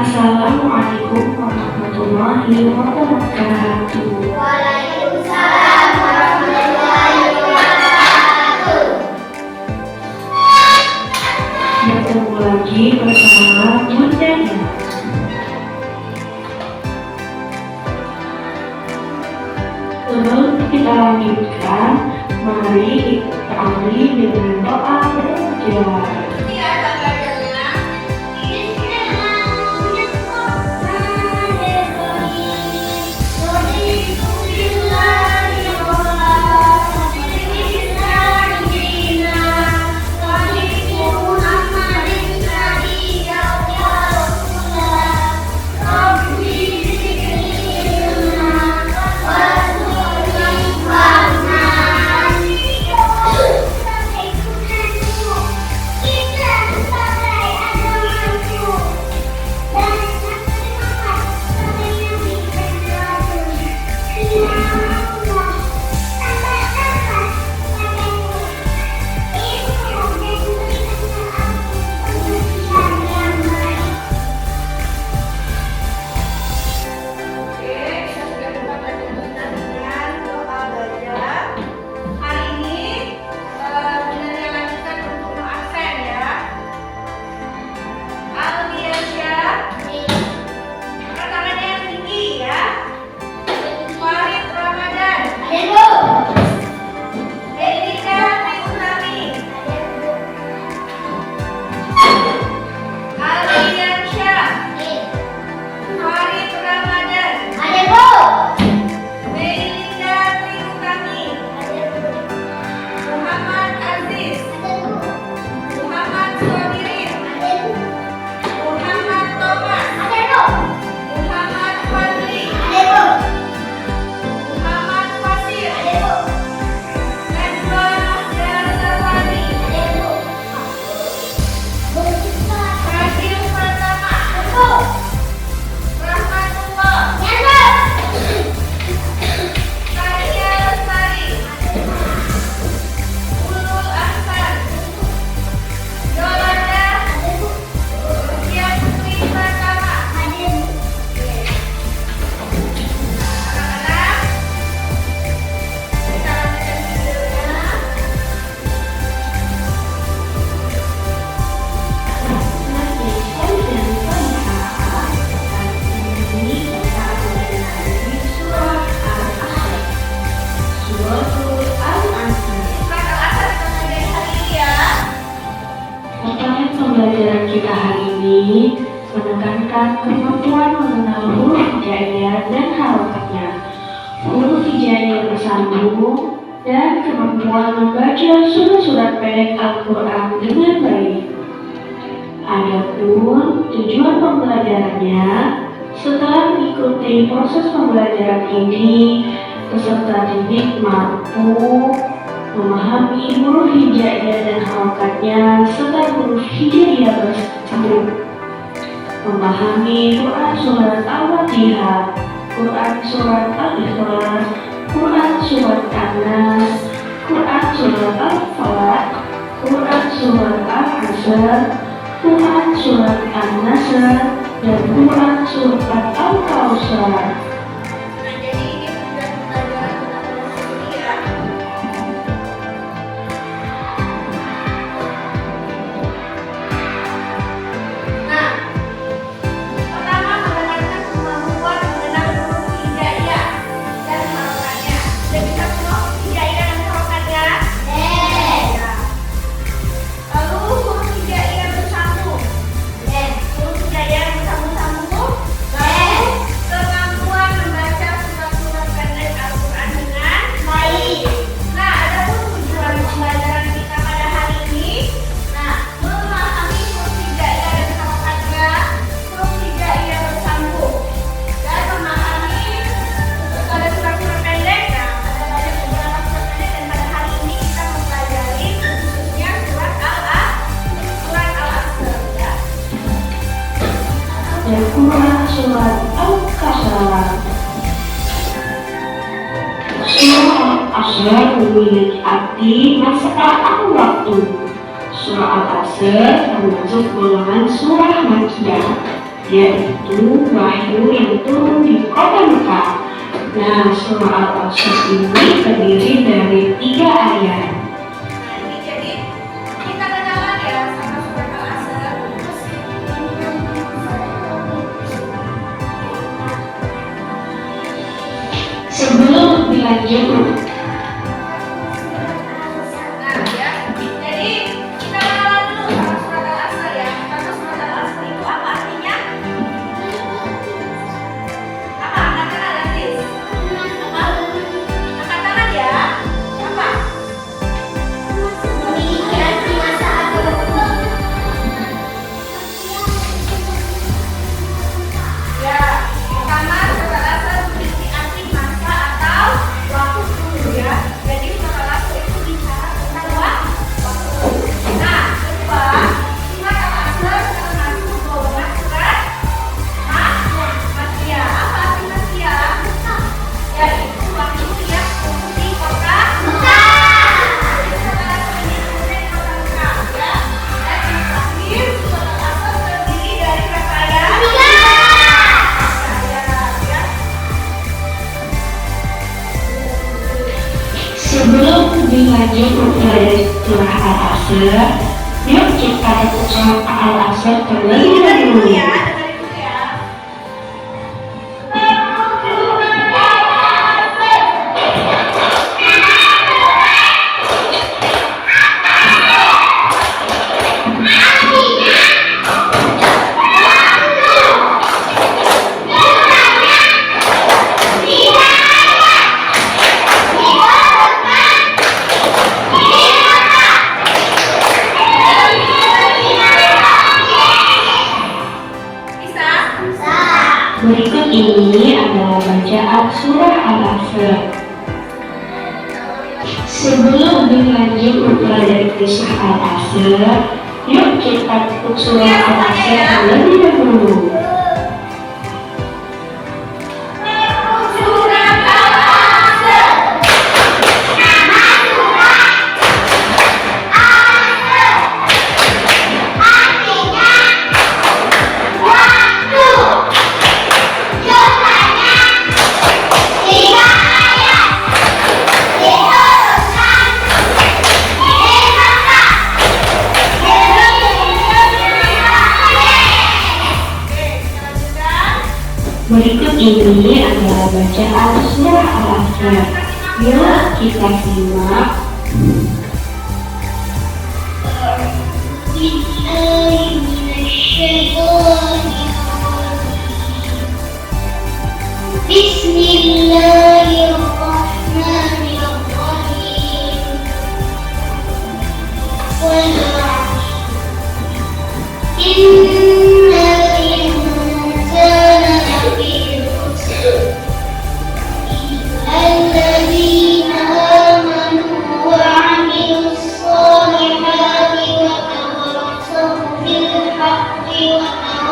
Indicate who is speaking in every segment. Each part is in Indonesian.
Speaker 1: Assalamualaikum warahmatullahi wabarakatuh.
Speaker 2: Waalaikumsalam warahmatullahi wabarakatuh.
Speaker 1: Bertemu lagi bersama Bunda Ina. Sebelum kita lanjutkan, mari kita awali dengan doa berujar. Pembelajaran kita hari ini menekankan kemampuan mengenal huruf hijaiyah dan harokatnya, huruf hijaiyah bersambung, dan kemampuan membaca surat-surat pendek Al-Quran dengan baik. Adapun tujuan pembelajarannya, setelah mengikuti proses pembelajaran ini, peserta didik mampu memahami huruf hijaiyah dan harokatnya serta huruf hijaiyah bersambung, memahami Quran surat Al-Fatihah, Quran surat Al-Ikhlas, Quran surat An-Nas, Quran surat Al-Falaq, Quran surat Al-Asr, Quran surat An-Nasr, dan Quran surat Al-Kautsar. Dan Quran surat Al-Kautsar. Surah Al-Asr memiliki arti masa atau waktu. Surah Al-Asr termasuk golongan surah Makkiyah. yaitu wahyu yang turun di kota Mekah. Nah, surah Al-Asr ini terdiri dari 3 ayat.
Speaker 2: Jadi kita kenalan ya sama surat Al-Asr.
Speaker 1: Sebelum lebih lanjut,
Speaker 2: Nah ya, jadi kita kenalan dulu sama surat Al-Asr ya. Karena surat Al-Asr itu apa artinya? Apa? Angkat tangan nanti. Apa? Angkat tangan ya. Apa? Mengingat masa akhir. Ya, pertama surat Al-Asr memiliki arti masa atau waktu dulu ya. Jadi surat Al-Asr itu bicara tentang waktu. Nah, kedua, surat Al-Asr termasuk golongan surat Makkiyah. Apa arti Makkiyah? Yaitu waktu yang turun di kota Mekah. Jadi surat Al-Asr ini turun di kota Mekah ya. Dan yang terakhir, surat Al-Asr terdiri dari berapa ayat? 3 ayat ya.
Speaker 1: sebelum lebih lanjut mempelajari surah Al-Asr, yuk kita ikut surah Al-Asr terlebih dahulu.
Speaker 2: Dengerin dulu ya. Bisa?
Speaker 1: Berikut ini adalah bacaan surah Al-Asr. Sebelum lebih lanjut mempelajari kisah Al-Asr, yuk kita ikut surah Al-Asr terlebih dahulu.
Speaker 2: Surat Al-Asr. Nama surat Al-Asr. Artinya waktu. Jumlahnya 3 ayat. Diturunkan di Mekah.
Speaker 1: Berikut ini adalah bacaan surah Al-Asr. Yuk kita simak.
Speaker 2: Bismillahirrahmanirrahim. Innal insana lafi khusr. Alladzina amanu wa 'amilus solihati wa tawasaw bil haqqi wa tawasaw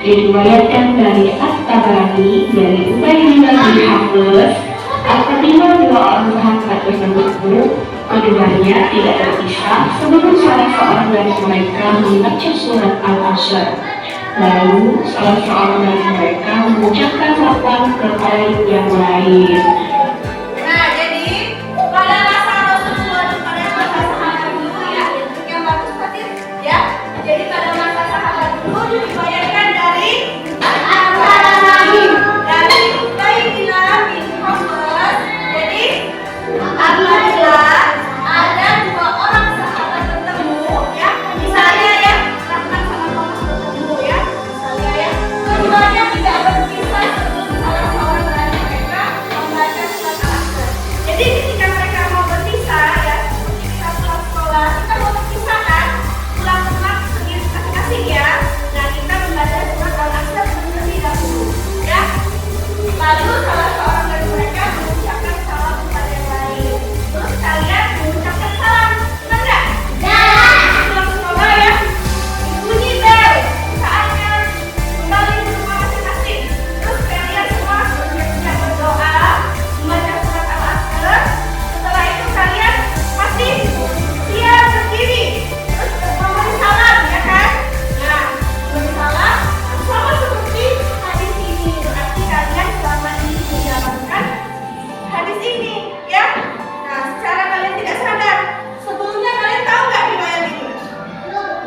Speaker 1: diriwayatkan dari At-Tabarani dari Ubaidillah bin Hafiz. Apabila dua orang sahabat bertemu, keduanya tidak terpisah sebelum salah seorang dari mereka membaca surat Al-Asr. Lalu salah seorang dari mereka mengucapkan salam kepada yang lain.
Speaker 2: Nah, jadi pada masa Rasulullah dan pada masa sahabat dulu ya, yang bagus tadi ya. Jadi pada masa sahabat dulu diriwayatkan dari At-Tabarani dari Ubaidillah bin Hafiz. Jadi apabila ada dua orang sahabat bertemu ya, misalnya ya, Rahman sama Thomas bertemu ya, misalnya ya, keduanya tidak berpisah sebelum salah seorang dari mereka membaca surat Al-Asr. Jadi ketika mereka mau berpisah ya, seperti kita pulang sekolah, kita mau berpisah kan, pulang ke rumah sendiri masing-masing ya. Nah, kita membaca surat Al-Asr terlebih dahulu ya. Lalu salah seorang dari mereka mengucapkan salam kepada yang lain. Terus kalian mengucapkan salam, benar nggak? Pulang sekolah ya, bunyi bel, saatnya kembali ke rumah masing-masing. Terus kalian semua bersiap-siap berdoa, membaca surat Al-Asr. Setelah itu kalian masih siap berdiri, terus memberi salam ya kan? Nah, memberi salam sama seperti hadis ini. Berarti kalian selama ini menjalankan hadis ini ya. Nah, secara kalian tidak sadar, sebelumnya kalian tahu nggak riwayat ini?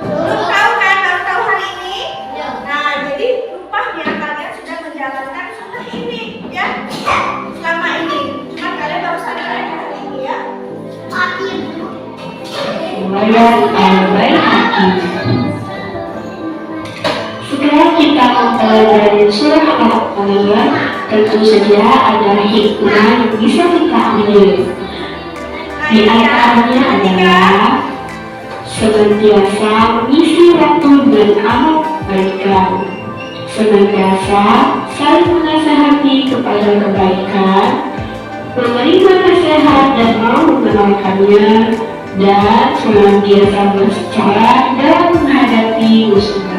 Speaker 2: Belum tahu kan, baru tahu hari ini. Nah, jadi rupanya kalian sudah menjalankan sunnah ini ya selama ini. Cuma kalian baru sadar aja hari ini ya.
Speaker 1: Riwayat Al-Baihaqi. Setelah kita mempelajari surah Al-Asr, tentu saja ada hikmah yang bisa kita ambil. Di antaranya adalah senantiasa mengisi waktu dan amal kebaikan, senantiasa saling menasihati kepada kebaikan, menerima nasihat dan mau mengenalkannya, dan senantiasa bersabar dalam menghadapi musuh.